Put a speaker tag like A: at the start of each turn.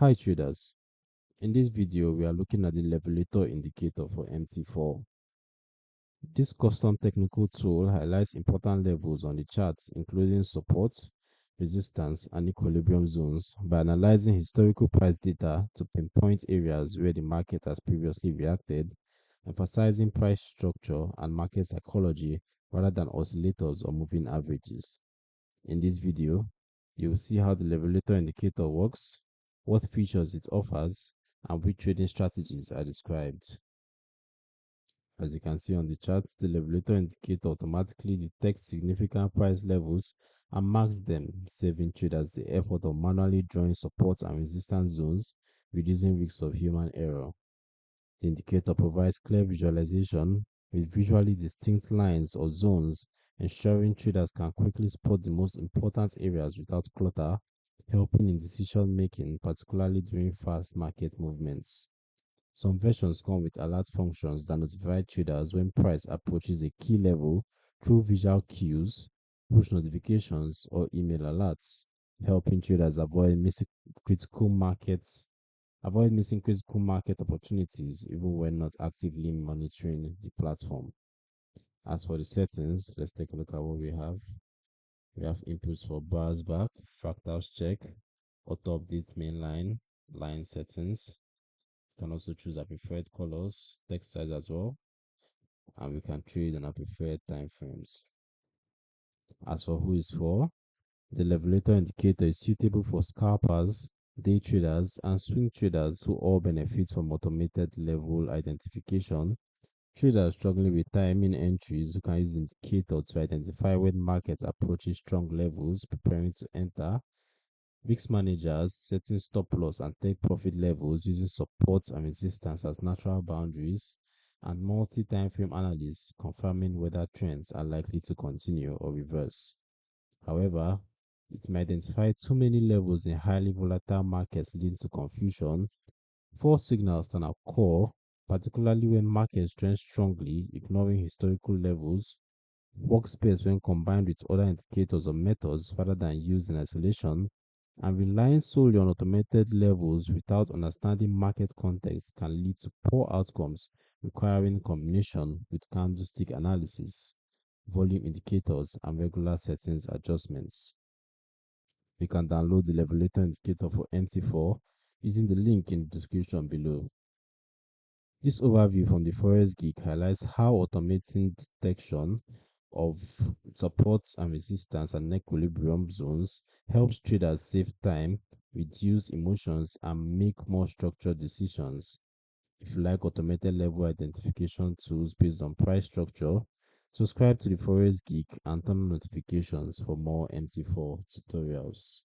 A: Hi traders, in this video we are looking at the Levelator Indicator for MT4. This custom technical tool highlights important levels on the charts including support, resistance and equilibrium zones by analyzing historical price data to pinpoint areas where the market has previously reacted, emphasizing price structure and market psychology rather than oscillators or moving averages. In this video, you will see how the Levelator Indicator works, what features it offers, and which trading strategies are described. As you can see on the chart, the Levelator Indicator automatically detects significant price levels and marks them, saving traders the effort of manually drawing support and resistance zones, reducing risks of human error. The indicator provides clear visualization with visually distinct lines or zones, ensuring traders can quickly spot the most important areas without clutter, helping in decision making, particularly during fast market movements. Some versions come with alert functions that notify traders when price approaches a key level through visual cues, push notifications, or email alerts, helping traders critical markets avoid missing critical market opportunities even when not actively monitoring the platform. As for the settings, let's take a look at what we have. We have inputs for bars back, fractals check, auto update mainline, line settings. You can also choose our preferred colors, text size as well, and we can trade on our preferred time frames. As for who is for, the Levelator Indicator is suitable for scalpers, day traders, and swing traders who all benefit from automated level identification. Traders struggling with timing entries who can use the indicator to identify when market approaches strong levels preparing to enter. Risk managers setting stop loss and take profit levels using support and resistance as natural boundaries, and multi-time frame analysts confirming whether trends are likely to continue or reverse. However, it may identify too many levels in highly volatile markets leading to confusion. False signals can occur, particularly when markets trend strongly, ignoring historical levels. Works best when combined with other indicators or methods rather than used in isolation, and relying solely on automated levels without understanding market context can lead to poor outcomes requiring combination with candlestick analysis, volume indicators, and regular settings adjustments. You can download the Levelator Indicator for MT4 using the link in the description below. This overview from the Forex Geek highlights how automating detection of support and resistance and equilibrium zones helps traders save time, reduce emotions, and make more structured decisions. If you like automated level identification tools based on price structure, subscribe to the Forex Geek and turn on notifications for more MT4 tutorials.